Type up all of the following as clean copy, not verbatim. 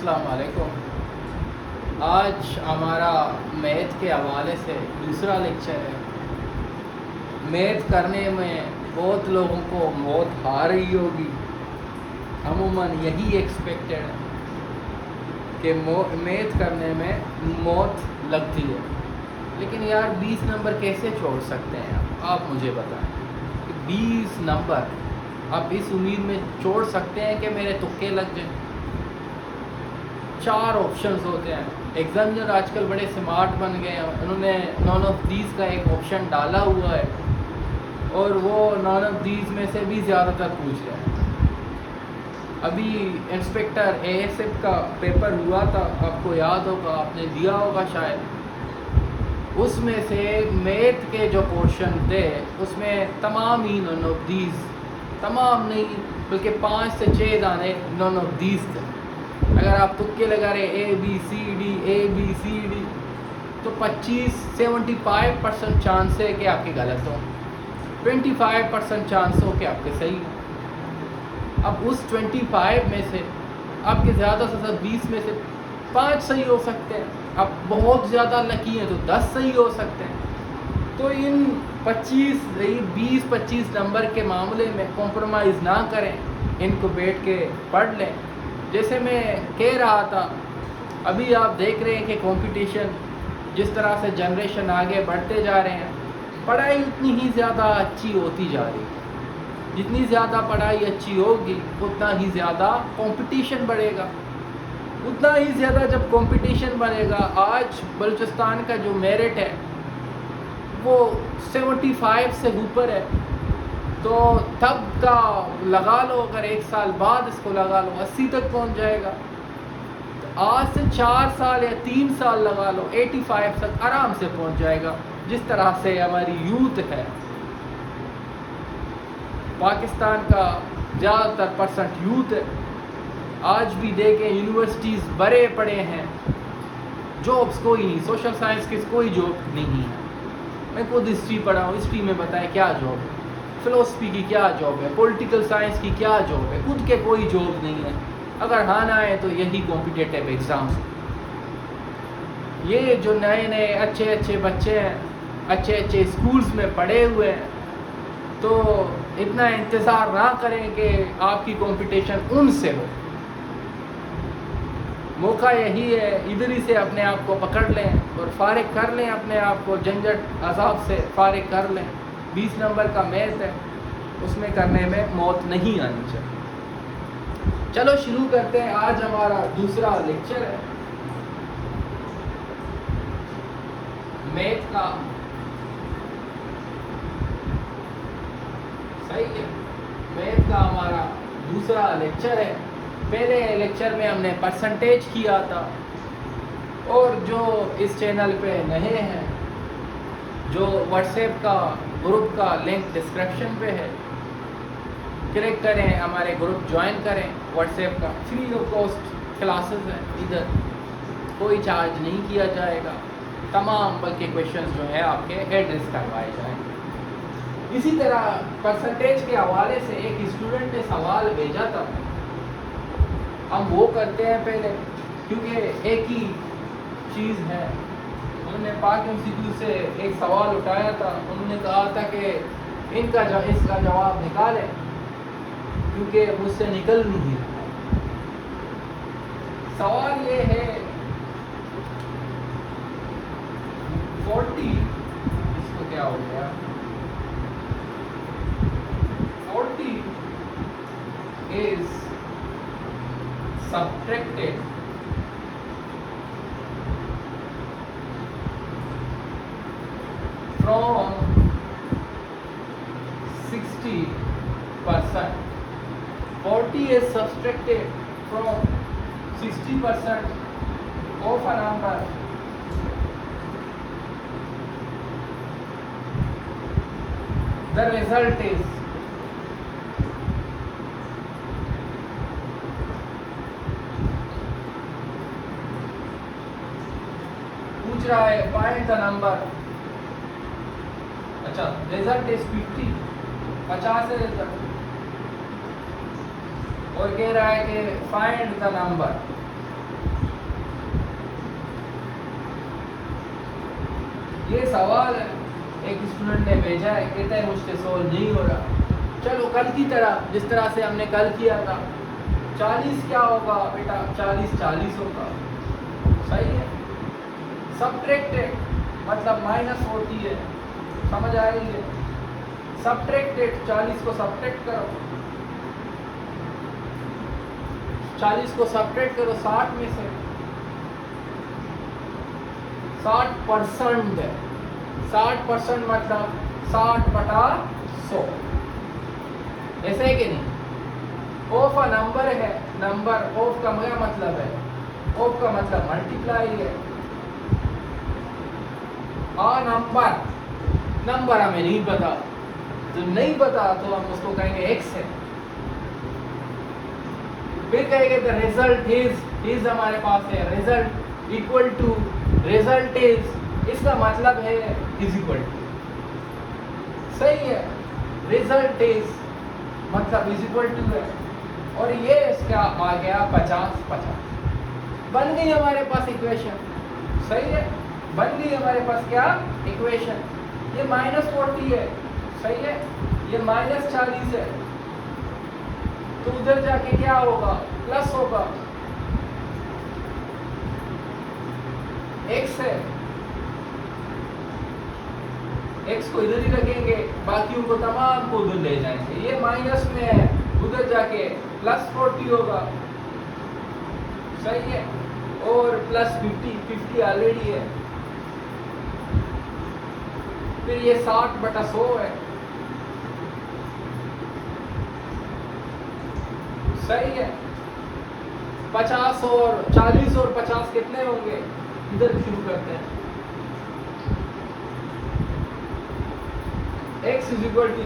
अस्सलाम वालेकुम। आज हमारा मैथ के हवाले से दूसरा लेक्चर है। मैथ करने में बहुत लोगों को मौत आ रही होगी, अमूमन यही एक्सपेक्टेड है कि मैथ करने में मौत लगती है। लेकिन यार 20 नंबर कैसे छोड़ सकते हैं आप मुझे बताएं कि 20 नंबर आप इस उम्मीद में छोड़ सकते हैं कि मेरे तुक्के लग जाएं। 4 ऑप्शंस होते हैं। एग्जामिनर आजकल बड़े स्मार्ट बन गए हैं, उन्होंने नॉन ऑफ दीज का एक ऑप्शन डाला हुआ है और वो नॉन ऑफ दीज में से भी ज़्यादातर पूछ रहे हैं। अभी इंस्पेक्टर एएसएफ का पेपर हुआ था, आपको याद होगा, आपने दिया होगा शायद। उसमें से मैथ के जो क्वेश्चन थे उसमें तमाम ही नॉन ऑफ दीज, तमाम नहीं बल्कि 5 से 6 दाने नॉन ऑफ दीज थे। अगर आप तुक्के लगा रहे ए बी सी डी तो 75% चांस है कि आपके गलत हो, 25% चांस हो कि आपके सही हो। अब उस 25 में से आपके ज़्यादा से ज़्यादा 20 में से 5 सही हो सकते हैं। अब बहुत ज़्यादा लकी हैं तो 10 सही हो सकते हैं। तो इन 20-25 नंबर के मामले में कॉम्प्रोमाइज़ ना करें, इनको बैठ के पढ़ लें। जैसे मैं कह रहा था, अभी आप देख रहे हैं कि कंपटीशन जिस तरह से जनरेशन आगे बढ़ते जा रहे हैं, पढ़ाई उतनी ही ज़्यादा अच्छी होती जा रही है। जितनी ज़्यादा पढ़ाई अच्छी होगी उतना ही ज़्यादा कंपटीशन बढ़ेगा, उतना ही ज़्यादा जब कंपटीशन बढ़ेगा। आज बलूचिस्तान का जो मेरिट है वो 75 से ऊपर है, तो तब का लगा लो, अगर 1 साल बाद इसको लगा लो 80 तक पहुंच जाएगा। तो आज से 4 साल या 3 साल लगा लो 85 तक आराम से पहुंच जाएगा। जिस तरह से हमारी यूथ है, पाकिस्तान का ज़्यादातर परसेंट यूथ है, आज भी देखें यूनिवर्सिटीज़ भरे पड़े हैं, जॉब्स कोई नहीं, सोशल साइंस की कोई जॉब नहीं है। मैं खुद हिस्ट्री पढ़ा हूँ, हिस्ट्री में बताएं क्या जॉब है, फ़िलोसफी की क्या जॉब है, पॉलिटिकल साइंस की क्या जॉब है, खुद के कोई जॉब नहीं है। अगर हाँ ना है तो यही कॉम्पिटिटिव एग्ज़ाम्स। ये जो नए नए अच्छे अच्छे बच्चे हैं, अच्छे अच्छे स्कूल्स में पढ़े हुए हैं, तो इतना इंतज़ार ना करें कि आपकी कंपटीशन उनसे हो। मौका यही है, इधर ही से अपने आप को पकड़ लें और फारिग कर लें, अपने आप को झंझट अज़ाब से फारिग कर लें। 20 नंबर का मैथ है, उसमें करने में मौत नहीं आनी चाहिए। चलो शुरू करते हैं। आज हमारा दूसरा लेक्चर है मैथ का। सही है, मैथ का हमारा दूसरा लेक्चर है। पहले लेक्चर में हमने परसेंटेज किया था, और जो इस चैनल पे नए हैं, जो व्हाट्सएप का ग्रुप का लिंक डिस्क्रिप्शन पे है, क्लिक करें, हमारे ग्रुप ज्वाइन करें। व्हाट्सएप का फ्री ऑफ कॉस्ट क्लासेस हैं, इधर कोई चार्ज नहीं किया जाएगा। तमाम बल्कि क्वेश्चंस जो है आपके एड्रेस करवाए जाएंगे। इसी तरह परसेंटेज के हवाले से एक स्टूडेंट ने सवाल भेजा था, हम वो करते हैं पहले, क्योंकि एक ही चीज़ है। उन्होंने पाक एमसीक्यू से एक सवाल उठाया था, उन्होंने कहा था कि इसका जवाब निकालें, क्योंकि मुझसे निकल नहीं रहा। सवाल ये है 40, इसको क्या हो गया, 40 is subtracted from 60%. 40 is subtracted from 60% of a number. The result is पूछ रहा है find the number। अच्छा, रिजल्ट इज 50 है रिजल्ट, और कह रहा है कि फाइंड द नंबर। ये सवाल है, एक स्टूडेंट ने भेजा है, कहता है मुझसे सोल्व नहीं हो रहा। चलो कल की तरह, जिस तरह से हमने कल किया था, 40 क्या होगा बेटा, 40 40 होगा, सही है। सब्ट्रैक्टेड मतलब -40 है, समझ आ रही है। सब्ट्रैक्टेड 40 को सब्ट्रैक्ट करो, 40 को सब्ट्रैक्ट करो 60 में से, 60% है, 60% मतलब 60/100, ऐसे है कि नहीं। ऑफ अ नंबर है, नंबर ऑफ का क्या मतलब है, ऑफ का मतलब मल्टीप्लाई है। आ नंबर, नंबर हमें नहीं पता, तो नहीं पता तो हम उसको कहेंगे x है। फिर कहेंगे द रिजल्ट इज हमारे पास है, result equal to, result is, इसका मतलब है इज इक्वल टू, सही है। रिजल्ट इज मतलब इज इक्वल टू है, और ये इसका आ गया 50/50, बन गई हमारे पास इक्वेशन, सही है। बन गई हमारे पास क्या इक्वेशन। ये -40 है, सही है, ये -40 है, तो उधर जाके क्या होगा, प्लस होगा, x है, x को इधर ही रखेंगे, बाकी उनको तमाम को उधर ले जाएंगे। ये माइनस में है, उधर जाके +40 होगा, सही है, और +50 ऑलरेडी है। फिर ये 60/100 है, सही है। 50 और 40 और 50 कितने होंगे, इधर शुरू करते हैं। x =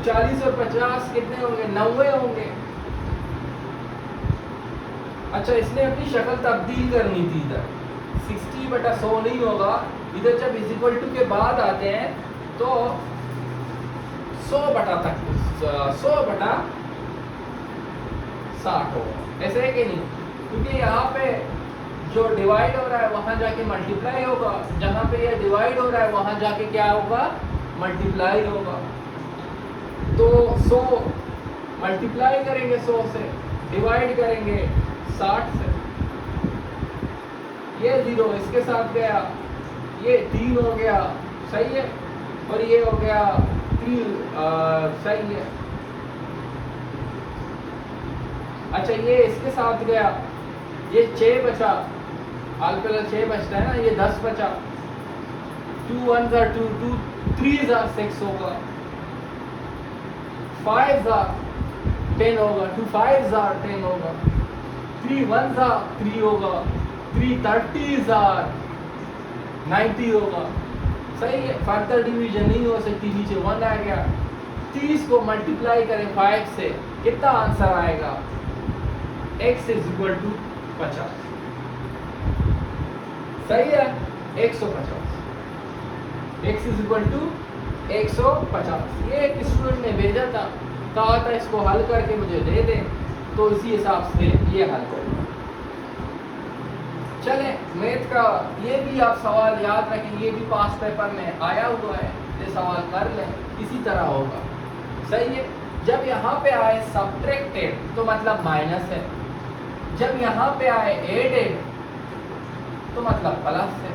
40 और 50 कितने होंगे, 90 होंगे। अच्छा, इसने अपनी शक्ल तब्दील करनी थी, इधर 60/100 नहीं होगा, इधर जब इज इक्वल टू के बाद आते हैं तो 100/60 होगा, ऐसे है कि नहीं। क्योंकि यहाँ पे जो डिवाइड हो रहा है वहाँ जाके मल्टीप्लाई होगा, जहाँ पे ये डिवाइड हो रहा है वहाँ जाके क्या होगा, मल्टीप्लाई होगा। तो 100 मल्टीप्लाई करेंगे 100 से, डिवाइड करेंगे 60 से, ये 0 इसके साथ गया, ये 3 हो गया, सही है, और ये हो गया 3, सही है। अच्छा, ये इसके साथ गया, ये 6 बचा, आलपेला 6 बचता है ना, ये 10 बचा, 2 1s are 2, 2 3s are 6 होगा, 5s are 10 होगा, 2 5s are 10 होगा, 3 1s are 3 होगा, 3 30s are 90 होगा, सही है। फर्दर डिवीजन नहीं हो सकती, नीचे 1 आ गया। 30 को मल्टीप्लाई करें 5 से, कितना आंसर आएगा, x = 50, सही है, 150, x = 150। ये एक स्टूडेंट ने भेजा था, कहा था इसको हल करके मुझे दे दें, तो इसी हिसाब से ये हल करो। चलें, मैथ का ये भी आप सवाल याद रखें, ये भी पास पेपर में आया हुआ है, ये सवाल कर लें, इसी तरह होगा, सही है। जब यहाँ पे आए सब्ट्रैक्टेड तो मतलब माइनस है, जब यहाँ पे आए एडेड तो मतलब प्लस है।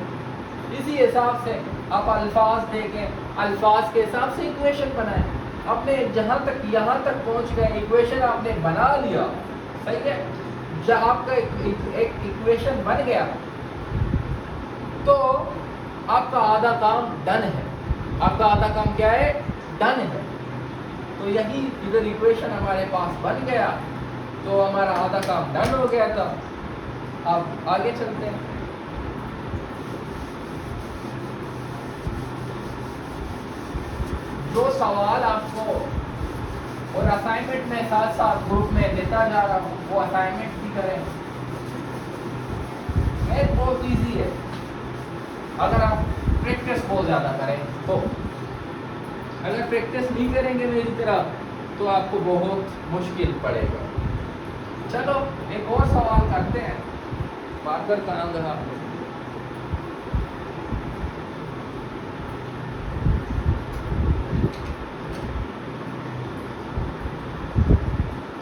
इसी हिसाब से आप अल्फाज देखें, अल्फाज के हिसाब से इक्वेशन बनाएं। अपने जहाँ तक यहाँ तक पहुँच गए, इक्वेशन आपने बना लिया, सही है। जब आपका एक इक्वेशन बन गया तो आपका आधा काम डन है, आपका आधा काम क्या है, डन है। तो यही इधर इक्वेशन हमारे पास बन गया, तो हमारा आधा काम डन हो गया था। अब आगे चलते हैं। जो सवाल आपको और असाइनमेंट में साथ साथ ग्रुप में देता जा रहा हूँ, वो असाइनमेंट भी करें। मैथ बहुत इजी है अगर आप प्रैक्टिस बहुत ज़्यादा करें तो। अगर प्रैक्टिस नहीं करेंगे मेरी तरह तो आपको बहुत मुश्किल पड़ेगा। चलो एक और सवाल करते हैं, बात कर काम रहा।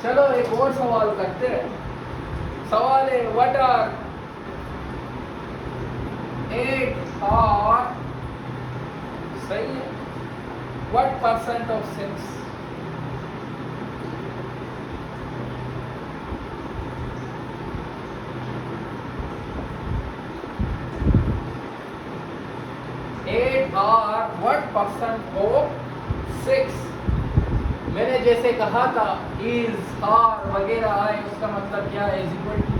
चलो एक और सवाल करते हैं। सवाल है व्हाट आर 8 आर, सही है, what percent of 6? Are what percent of 6? मैंने जैसे कहा था इज आर वगैरह आए उसका मतलब क्या है, इज इक्वल टू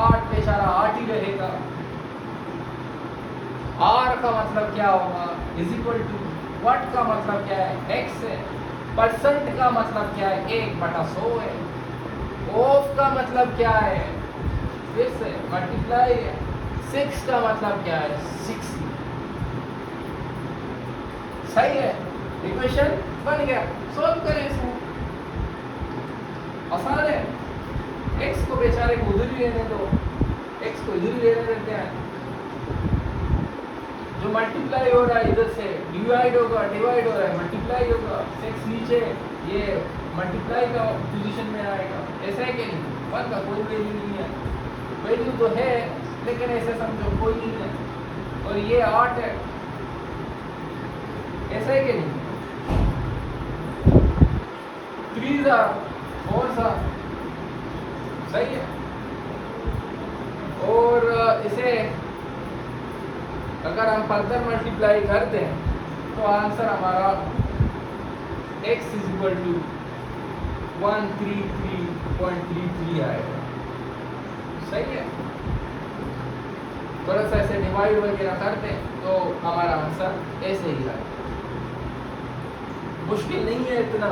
8 पे इशारा 8 ही रहेगा। आर का मतलब क्या होगा, इज इक्वल टू व्हाट का मतलब क्या है, एक्स है। परसेंट का मतलब क्या है, 1/100 है। ऑफ का मतलब क्या है, फिर से मल्टीप्लाई है। 6 का मतलब क्या है, 60। सही है, इक्वेशन बन गया। सॉल्व करें इसे, आसान है। x को बेचारे को उधर ही लेने दो, x को इधर ही लेने देते हैं। जो मल्टीप्लाई हो रहा है इधर से डिवाइड होगा, डिवाइड हो रहा है मल्टीप्लाई होगा। 6 नीचे ये मल्टीप्लाई का पोजीशन में आएगा। ऐसा है कि नहीं, 1 का कोई वैल्यू नहीं है, वैल्यू तो है लेकिन ऐसे समझो कोई नहीं है। और ये 8 है, ऐसा है कि नहीं। 3 4 सही है। और इसे अगर हम फर्दर मल्टीप्लाई कर दें तो आंसर हमारा x इज इक्वल टू 133.33 आएगा। सही है। थोड़ा सा ऐसे डिवाइड वगैरह कर दें तो हमारा आंसर ऐसे ही आएगा। मुश्किल नहीं है इतना।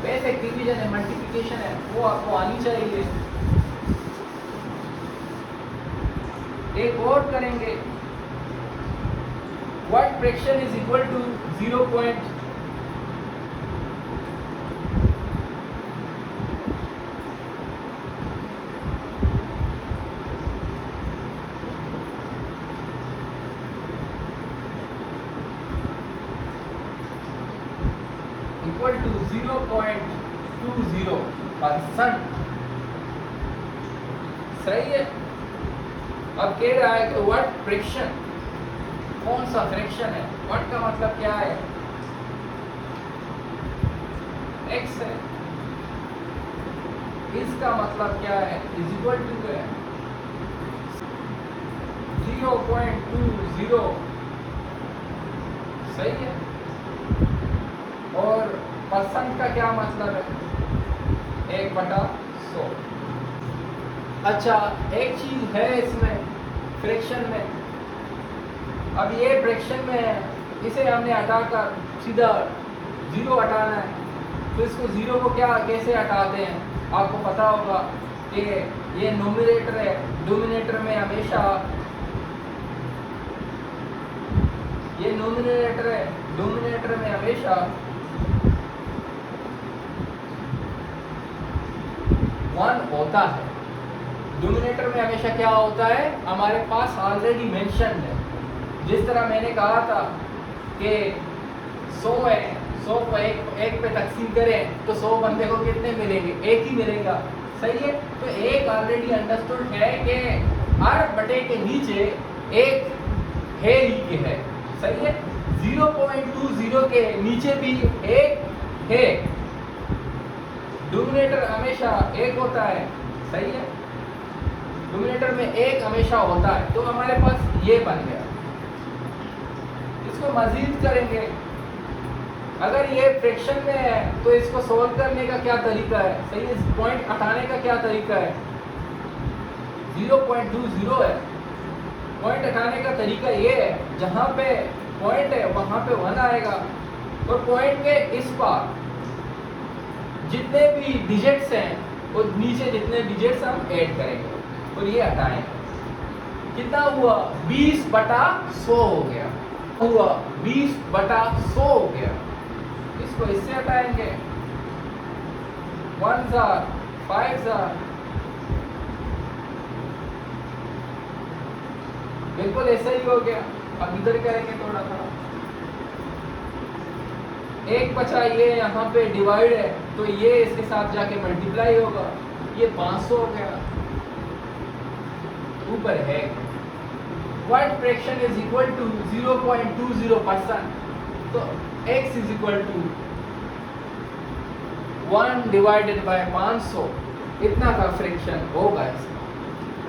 बेसिक डिवीजन है, मल्टीप्लिकेशन है, वो आपको आनी चाहिए। एक और करेंगे, what fraction is equal to 0. Equal to 0.20%। सही है। अब कह रहा है कि व्हाट फ्रैक्शन, कौन सा फ्रैक्शन है। व्हाट का मतलब क्या है, x है। इसका मतलब क्या है, इज इक्वल टू है 0.20। सही है। और परसेंट का क्या मतलब है, 1/100। अच्छा, एक चीज है इसमें फ्रैक्शन में, अब ये फ्रैक्शन में है, इसे हमने हटाकर सीधा 0 हटाना है। तो इसको 0 को क्या कैसे हटाते हैं, आपको पता होगा कि ये नोमिनेटर है, डिनोमिनेटर में हमेशा ये नोमिनेटर है, डिनोमिनेटर में हमेशा 1 होता है। डिनोमिनेटर में हमेशा क्या होता है, हमारे पास ऑलरेडी मेंशन है। जिस तरह मैंने कहा था कि 100 है, 100 को एक पे तकसीम करें तो 100 बंदे को कितने मिलेंगे, एक ही मिलेगा। सही है। तो एक ऑलरेडी अंडरस्टूड है कि हर बटे के नीचे एक है ही के है। सही है। 0.20 के नीचे भी एक है। डिनोमिनेटर हमेशा एक होता है। सही है। डिनोमिनेटर में एक हमेशा होता है। तो हमारे पास ये बन गया। इसको मजीद करेंगे, अगर ये फ्रैक्शन में है तो इसको सोल्व करने का क्या तरीका है। सही है। पॉइंट हटाने का क्या तरीका है, 0.20 है। पॉइंट हटाने का तरीका ये है, जहाँ पे पॉइंट है वहाँ पे 1 आएगा और पॉइंट के इस पार जितने भी डिजिट्स हैं और नीचे जितने डिजिट्स हम ऐड करेंगे और ये हटाएंगे। कितना हुआ, 20/100 हो गया। हुआ 20/100 हो गया। इसको इससे हटाएंगे, 1 5 बिल्कुल ऐसा ही हो गया। अब इधर करेंगे थोड़ा सा, एक बचा ये यहाँ पे डिवाइड है तो ये इसके साथ जाके मल्टीप्लाई होगा, ये 500 हो गया। ऊपर है what fraction is equal to 0.20%, तो x is equal to 1 divided by 500, इतना का फ्रैक्शन होगा इसका।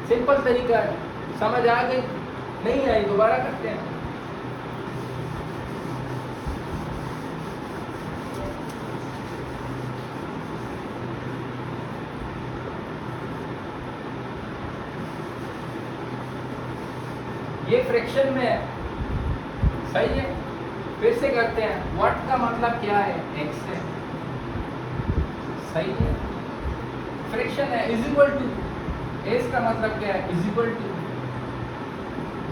सिंपल तरीका है, समझ आ गई? नहीं आई दोबारा करते हैं। ये फ्रैक्शन में है, सही है। फिर से करते हैं, व्हाट का मतलब क्या है? x है, सही है। फ्रैक्शन है इज इक्वल टू, s का मतलब क्या है? इज इक्वल टू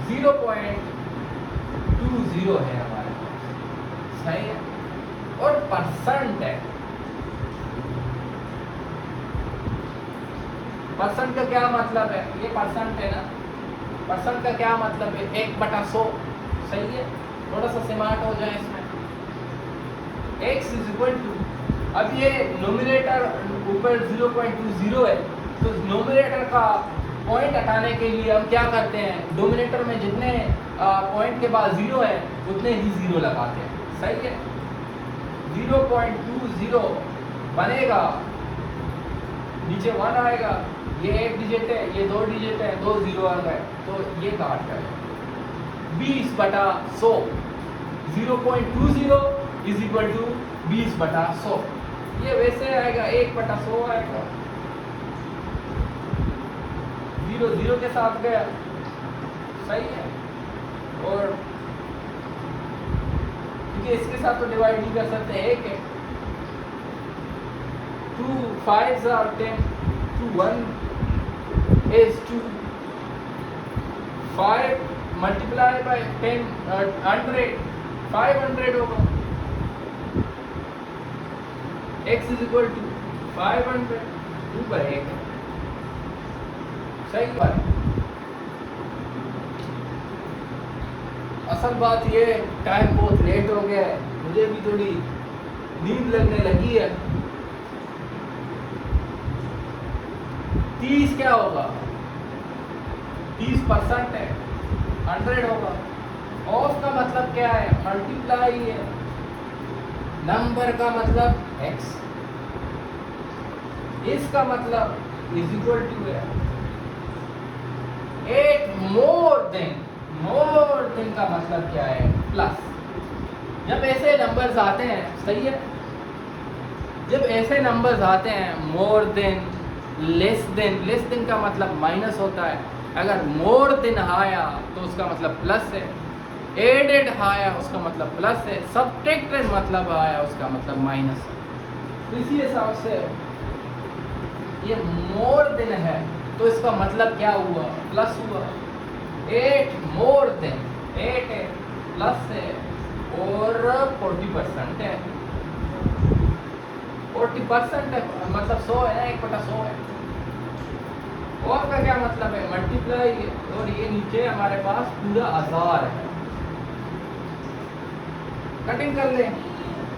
0.20 है हमारे पास, सही है। और परसेंट है, परसेंट का क्या मतलब है? ये परसेंट है ना, परसेंट का क्या मतलब है? 1/100, सही है। थोड़ा सा स्मार्ट हो जाए इसमें। x इज इक्वल टू, अब ये नोमिनेटर ऊपर 0.20 है, तो नोमिनेटर का पॉइंट हटाने के लिए हम क्या करते हैं? डोमिनेटर में जितने पॉइंट के बाद 0 है उतने ही 0 लगाते हैं, सही है। 0.20 बनेगा, नीचे 1 आएगा, ये 1 डिजिट है, ये 2 डिजिट है, 2 0 आ गए, तो ये काट जाएगा 20/100। 0.20 इज इक्वल टू 20/100, ये वैसे आएगा 1/100 आएगा। 0 0 के साथ गया, सही है। और क्योंकि इसके साथ तो डिवाइड नहीं कर सकते, 1 है। 2 5s are 10, 2 1 is 2, 5 multiply by 10 100, 500 होगा। x is equal to 500, ऊपर 1 है, सही बात। असल बात ये, टाइम बहुत लेट हो गया है, मुझे भी थोड़ी नींद लगने लगी है। 30 क्या होगा? 30% है, 100 होगा। ऑफ का मतलब क्या है? मल्टीप्लाई है। नंबर का मतलब x, इसका मतलब इज इक्वल टू है 8 मोर देन का मतलब क्या है? प्लस। जब ऐसे नंबर्स आते हैं, सही है, जब ऐसे नंबर्स आते हैं मोर देन, लेस देन का मतलब माइनस होता है। अगर मोर देन आया तो उसका मतलब प्लस है, एडेड आया उसका मतलब प्लस है, सब्ट्रैक्टेड मतलब आया उसका मतलब माइनस है। तो इसी हिसाब से ये मोर देन है तो इसका मतलब क्या हुआ? प्लस हुआ। 8 मोर देन, 8 है, प्लस है, और 40% है। 40% है मतलब 100 है ना, 1/100 है। और का क्या मतलब है? मल्टीप्लाई, और ये नीचे हमारे पास पूरा 1000 है। कटिंग कर लें,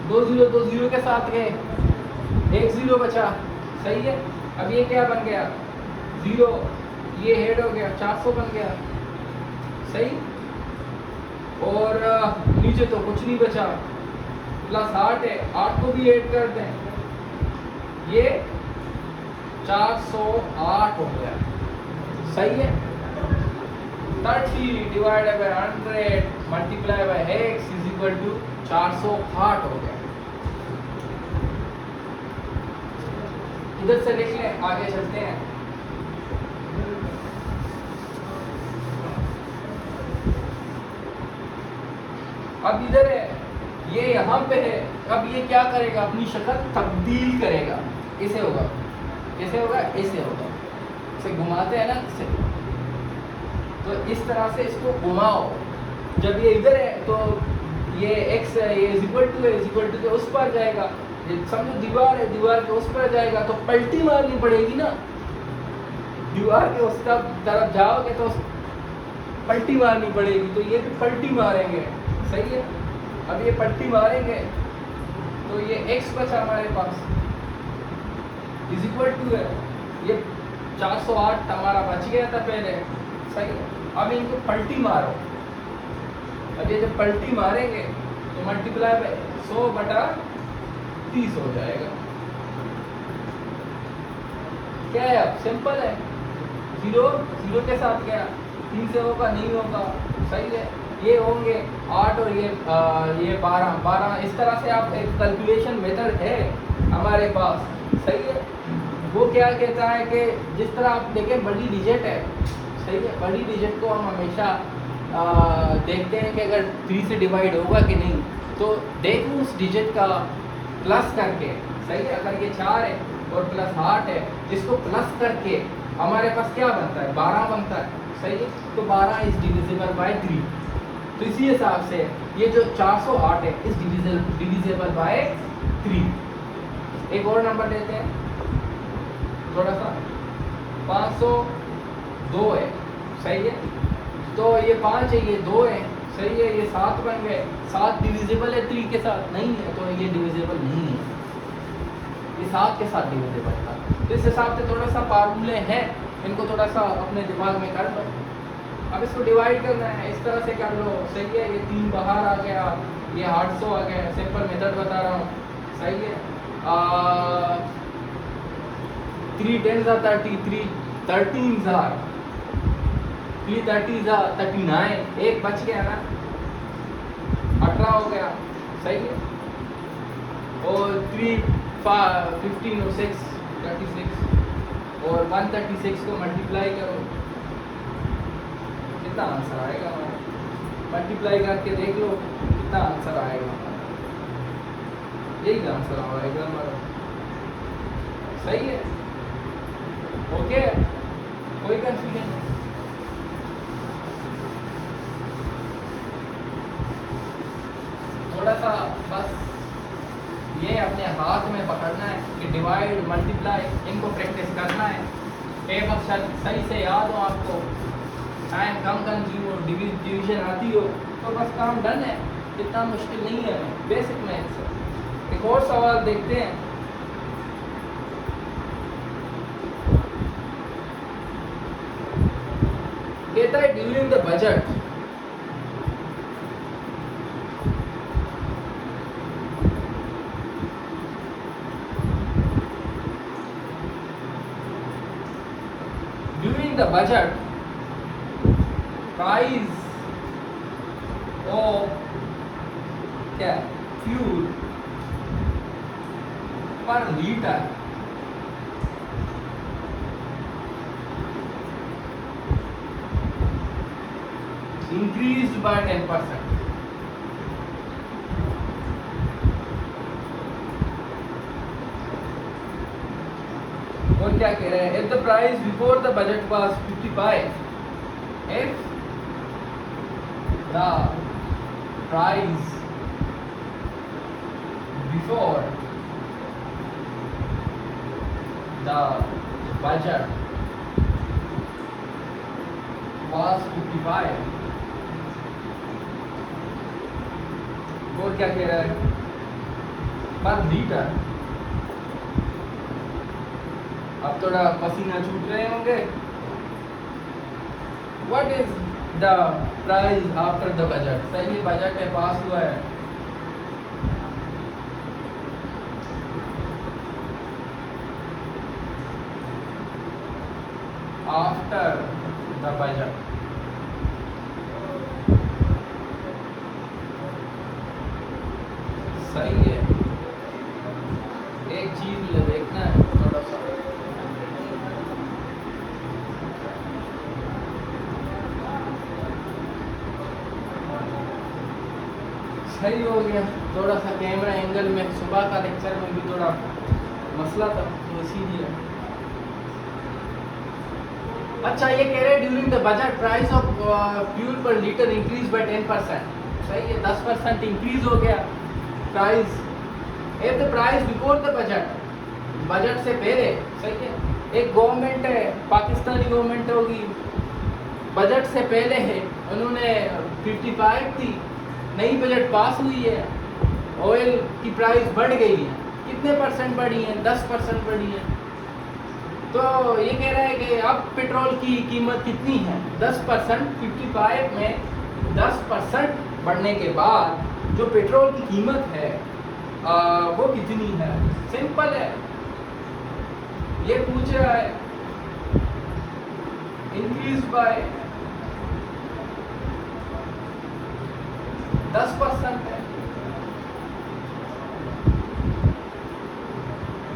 2 0 के साथ गए, 1 0 बचा, सही है। अब ये क्या बन गया? 0, ये हेड हो गया, 400 बन गया, सही। और नीचे तो कुछ नहीं बचा, प्लस 8 है, 8 को भी ऐड कर दें, ये 408 हो गया, सही है। 30 divided by 100 multiply by x is equal to 408 हो गया। इधर से लिख लें, आगे चलते हैं। अब इधर है, ये यहाँ पे है। अब ये क्या करेगा? अपनी शक्ल तब्दील करेगा। इसे होगा, कैसे होगा? ऐसे होगा, इसे घुमाते हैं ना इसे, तो इस तरह से इसको घुमाओ। जब ये इधर है तो ये x है, ये इज इक्वल टू के उस पर जाएगा। ये समझो दीवार है, दीवार के उस पर जाएगा तो पलटी मारनी पड़ेगी ना। दीवार के उस तरफ जाओगे तो पलटी मारनी पड़ेगी, तो ये भी पलटी मारेंगे, सही है। अब ये पलटी मारेंगे तो ये x बचा हमारे पास इज इक्वल टू है, ये 408 हमारा बच गया था पहले, सही है। अब इनको पलटी मारो, अब ये जब पलटी मारेंगे तो मल्टीप्लाई बाय 100 बटा 30 हो जाएगा। क्या है, अब सिंपल है, 0 0 के साथ क्या 3 से होगा, नहीं होगा, सही है। ये होंगे 8 और ये 12 इस तरह से आप एक कैलकुलेशन मेथड है हमारे पास, सही है। वो क्या कहता है कि जिस तरह आप देखें बड़ी डिजिट है, सही है, बड़ी डिजिट को हम हमेशा देखते हैं कि अगर 3 से डिवाइड होगा कि नहीं, तो देखो उस डिजिट का प्लस करके, सही है। अगर ये 4 है और प्लस 8 है, इसको प्लस करके हमारे पास क्या बनता है, 12 बनता है, सही है। तो 12 इज डिविजिबल बाय 3, तो इसी हिसाब से ये जो 408 है इस डिविजिबल बाय 3। एक और नंबर लेते हैं थोड़ा सा, 502 है, सही है। तो ये 5 है, ये 2 है, सही है, ये 7 बन गए। 7 डिविजिबल है 3 के साथ, नहीं है, तो ये डिविजिबल नहीं है, ये 7 के साथ डिविजिबल था। तो इस हिसाब से थोड़ा सा फार्मूले हैं, इनको थोड़ा सा अपने दिमाग में कर लो। अब इसको डिवाइड करना है, इस तरह से कर लो, सही है। ये 3 बाहर आ गया, ये 800 आ गया, सिंपल मेथड बता रहा हूँ, सही है। 3 10 33, 13 3 30 39, एक बच गया ना, 18 हो गया, सही है। और 3 15 और 6 36, और 136 को मल्टीप्लाई करो, कितना आंसर आएगा हमारा, मल्टीप्लाई करके देख लो कितना आंसर आएगा हमारा, यही आंसर आएगा हमारा, सही है। ओके, कोई कंफ्यूजन नहीं। थोड़ा सा बस ये अपने हाथ में पकड़ना है कि डिवाइड मल्टीप्लाई इनको प्रैक्टिस करना है। एक अक्षर सही से याद हो आपको, टाइम कम कंज्यूम हो, डिवीजन आती हो, तो बस काम डन है, इतना मुश्किल नहीं है, बेसिक मैथ्स है। एक और सवाल देखते हैं। कहता है during the budget price of क्या फ्यूल पर लीटर increased by 10%. और क्या कह रहे हैं, if the price before the budget was 55, if the price before the budget was 55, और क्या कह रहा है, पर लीटर। अब थोड़ा पसीना छूट रहे होंगे। What is the price after the budget? सही बजट है, पास हुआ है। After the budget, सही है। एक चीज देखना है थोड़ा सा, सही हो गया। थोड़ा सा कैमरा एंगल में सुबह का लेक्चर में भी थोड़ा मसला था, तो इसीलिए। अच्छा, ये कह रहे हैं during the budget price of fuel पर लीटर इंक्रीज बाय 10%, सही है, 10% इंक्रीज हो गया price. If the price before the budget, budget से पहले, सही है, एक गवर्नमेंट है, पाकिस्तानी गवर्नमेंट होगी, बजट से पहले है, उन्होंने 55 थी, नई बजट पास हुई है, ऑयल की प्राइस बढ़ गई है, कितने परसेंट बढ़ी है? 10% बढ़ी है। तो ये कह रहा है कि अब पेट्रोल की कीमत कितनी है? 10%। 55 में 10% बढ़ने के बाद जो पेट्रोल की कीमत है वो कितनी है? सिंपल है, ये पूछ रहा है इंक्रीज बाय 10% है,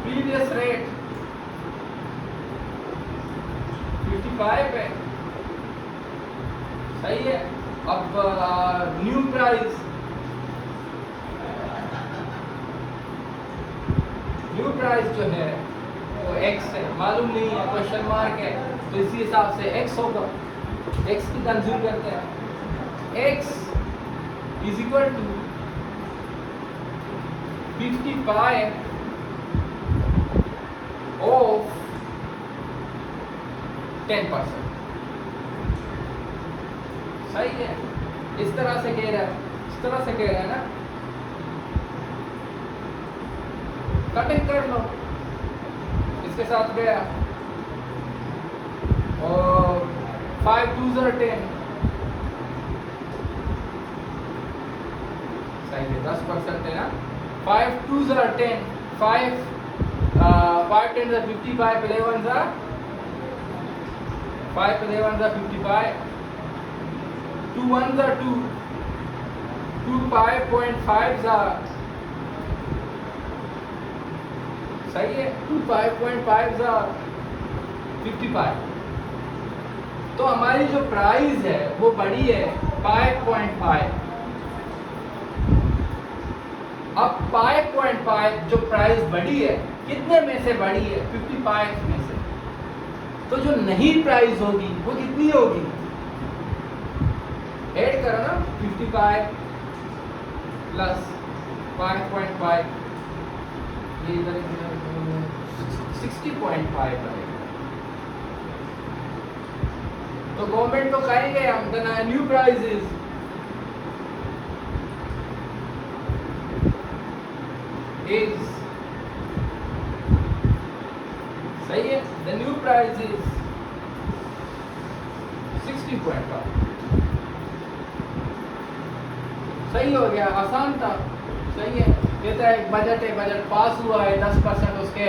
प्रीवियस रेट 55 है, सही है। अब न्यू प्राइस, जो है वो x है, मालूम नहीं है, क्वेश्चन मार्क है, तो इसी हिसाब से x होगा, x की कंज्यूम करते हैं। x is equal to 55 of 10%, सही है। इस तरह से कह रहा है ना, कटिंग कर लो, इसके साथ गया और 5 2s are 10, सही है, 10% है ना। 5 2s are 10, 5 10s are 55, 11s are 5 11s are 55, 2 1s are 2, 2 5.5s are, सही है, 2 5.5s are 55। तो हमारी जो प्राइस है वो बढ़ी है 5.5। अब 5.5 जो प्राइस बढ़ी है, कितने में से बढ़ी है? 55 में से। तो जो नई प्राइस होगी वो कितनी होगी? ऐड करो ना, 55 प्लस 5.5, ये इधर 60.5 बनेगा। तो गवर्नमेंट तो कहेंगे हम द न्यू प्राइस इज सही है, द न्यू प्राइस इज 60.5, सही हो गया, आसान था, सही है। कहता है एक बजट है, बजट पास हुआ है, 10% उसके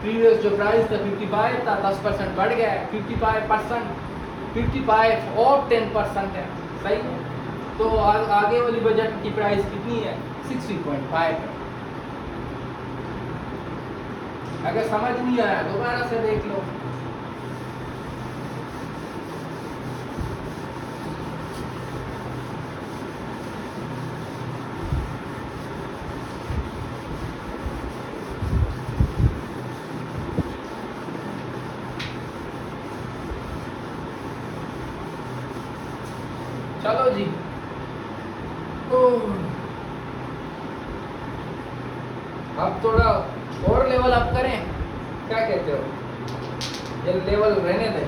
प्रीवियस जो प्राइस था 55 था, 10% बढ़ गया है, 55%, 55 और 10% है, सही है। तो आगे वाली बजट की प्राइस कितनी है? 60.5 है। अगर समझ नहीं आया दोबारा से देख लो। चलो जी, अब थोड़ा और लेवल अप करें, क्या कहते हो? ये लेवल रहने दें,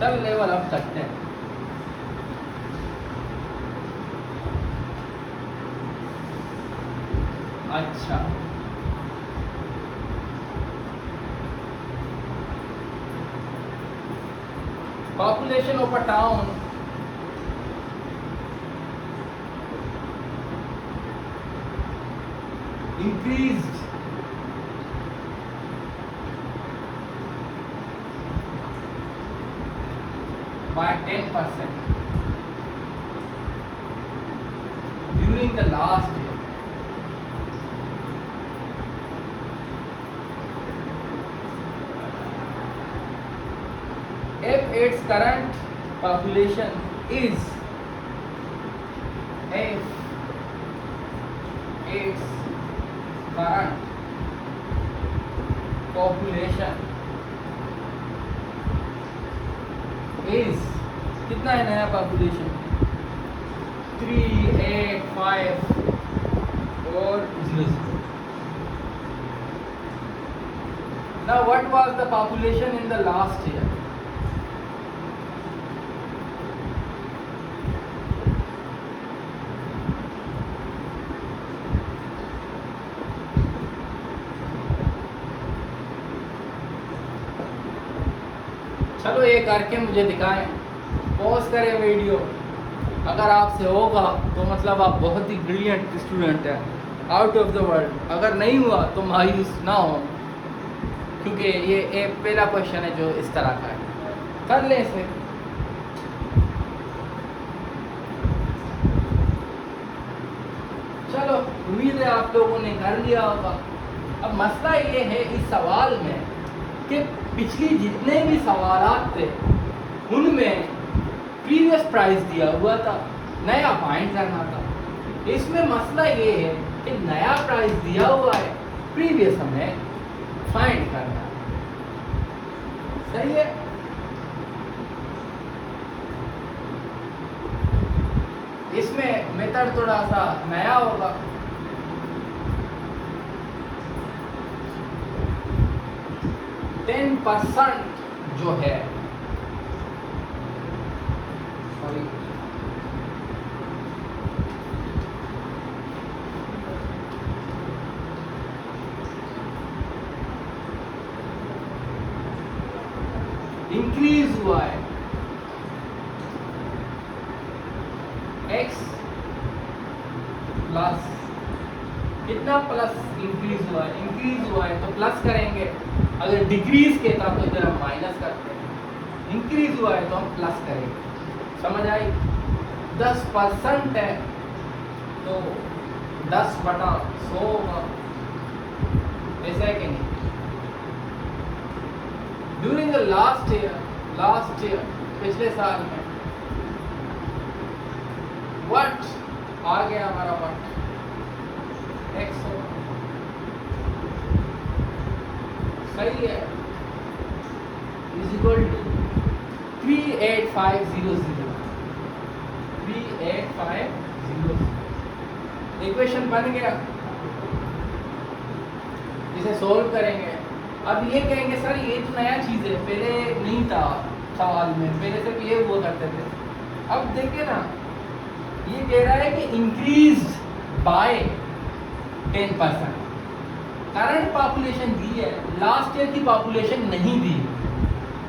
चल लेवल अप करते हैं। अच्छा, population of a town increased by 10% during the last year. If its current population is, if its current population is, कितना है नया पॉपुलेशन? 3 8 5 और 0 0। Now what was the population in the last year? चलो ये करके मुझे दिखाएं, पॉज करें वीडियो। अगर आपसे होगा तो मतलब आप बहुत ही ब्रिलियंट स्टूडेंट हैं, आउट ऑफ द वर्ल्ड। अगर नहीं हुआ तो मायूस ना हो, क्योंकि ये एक पहला क्वेश्चन है जो इस तरह का है। कर लें इसे। चलो उम्मीद है आप लोगों ने कर लिया होगा। अब मसला ये है इस सवाल में कि पिछली जितने भी सवाल थे उनमें प्रीवियस प्राइस दिया हुआ था, नया फाइंड करना था। इसमें मसला ये है कि नया प्राइस दिया हुआ है, प्रीवियस हमें फाइंड करना है। सही है। इसमें मेथड थोड़ा सा नया होगा। %, जो है सॉरी इंक्रीज हुआ है, x प्लस कितना प्लस इंक्रीज हुआ है, इंक्रीज हुआ है तो प्लस करेंगे। अगर डिक्रीज के था तो इधर हम माइनस करते हैं। इंक्रीज हुआ है तो हम प्लस करेंगे। समझ आई? 10% है तो 10/100 होगा। ऐसा है कि नहीं? ड्यूरिंग द लास्ट ईयर पिछले साल में व्हाट आ गया हमारा व्हाट x हो। सही है, इज इक्वल टू 38500। 38500 इक्वेशन बन गया। इसे सोल्व करेंगे। अब ये कहेंगे सर ये तो नया चीज़ है, पहले नहीं था सवाल में, पहले सिर्फ ये हुआ करते थे। अब देखिए ना, ये कह रहा है कि इंक्रीज बाय 10%। करंट पॉपुलेशन दी है, लास्ट ईयर की पॉपुलेशन नहीं दी।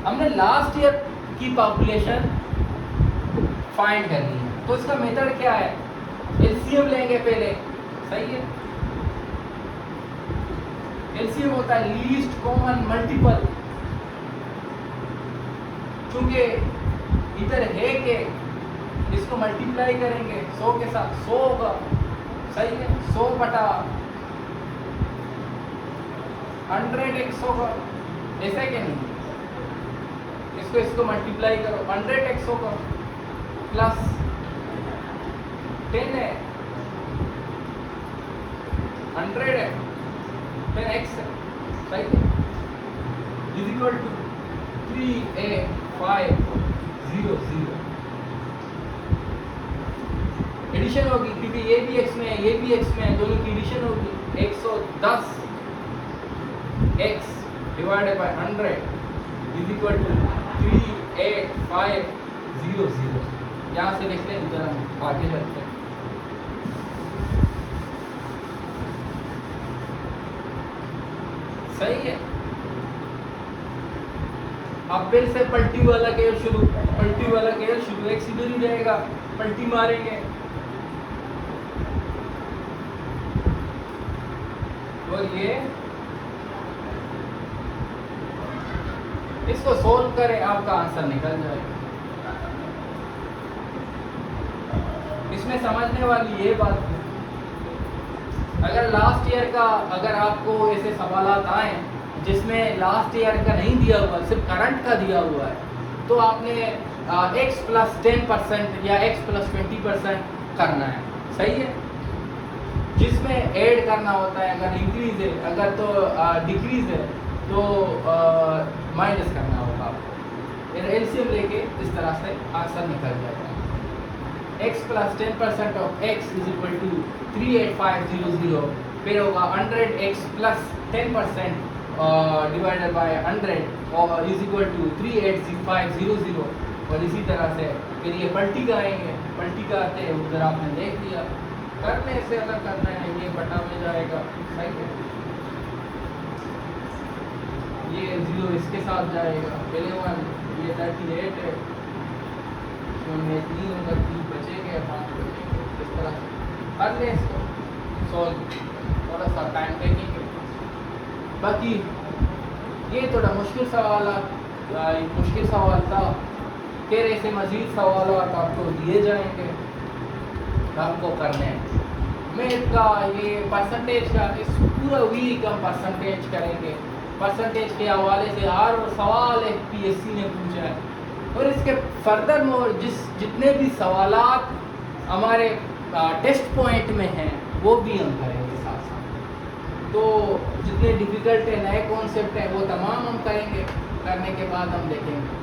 हमने लास्ट ईयर की पॉपुलेशन फाइंड करनी है, तो इसका मेथड क्या है? एलसीएम लेंगे पहले। सही है। एलसीएम होता है लीस्ट कॉमन मल्टीपल। क्योंकि इधर है कि इसको मल्टीप्लाई करेंगे 100 के साथ, 100 होगा। सही है। 100/100x होगा। ऐसा है कि नहीं? इसको मल्टीप्लाई करो, 100x होगा प्लस 10 है, 100 है, 10x है। सही है। Is equal to 38500। एडिशन होगी क्योंकि ये भी x में है, ये भी x में है, दोनों की एडिशन होगी। 110x divided by 100 is equal to 38500। यहाँ से लिखते हैं, इधर हम आगे चलते हैं। सही है। अब फिर से पलटी वाला केयर शुरू, x इधर ही रहेगा, पलटी मारेंगे और ये इसको सोल्व करें, आपका आंसर निकल जाएगा। इसमें समझने वाली ये बात है, अगर लास्ट ईयर का अगर आपको ऐसे सवालात आए जिसमें लास्ट ईयर का नहीं दिया हुआ, सिर्फ करंट का दिया हुआ है, तो आपने x प्लस 10% या x प्लस 20% करना है। सही है। जिसमें ऐड करना होता है, अगर इंक्रीज है, अगर तो डिक्रीज है तो माइनस करना होगा आपको। फिर एलसीएम लेके इस तरह से आंसर निकल जाएगा। x plus 10% of x is equal to 38500। फिर होगा 100x प्लस 10% डिवाइडेड बाय 100 और इज इक्वल टू 38500। और इसी तरह से फिर ये पलटी का आएंगे, पलटी का आते हैं उधर आपने देख लिया। करने से अलग करना है, ये बटा में जाएगा। सही है। ये 0 इसके साथ जाएगा, पहले 1 ये 38 है, तो मैं 3 होगा, 3 बचेंगे, 5 बचेंगे, इस तरह से कर लें इसको सॉल्व। थोड़ा सा टाइम टेकिंग है, बाकी ये थोड़ा मुश्किल सवाल मुश्किल सवाल था। फिर ऐसे मज़ीद सवाल आपको दिए जाएंगे, आपको करने हैं। मैथ का ये परसेंटेज का इस पूरा वीक हम परसेंटेज करेंगे। परसेंटेज के हवाले से हर सवाल एक पीएससी ने पूछा है, और इसके फर्दर मोर जितने भी सवालात हमारे टेस्ट पॉइंट में हैं वो भी हम करेंगे साथ साथ। तो जितने डिफ़िकल्ट है, नए कॉन्सेप्ट हैं, वो तमाम हम करेंगे। करने के बाद हम देखेंगे।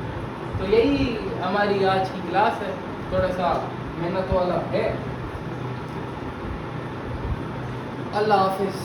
तो यही हमारी आज की क्लास है, थोड़ा सा मेहनत वाला है। अल्लाह हाफिज़।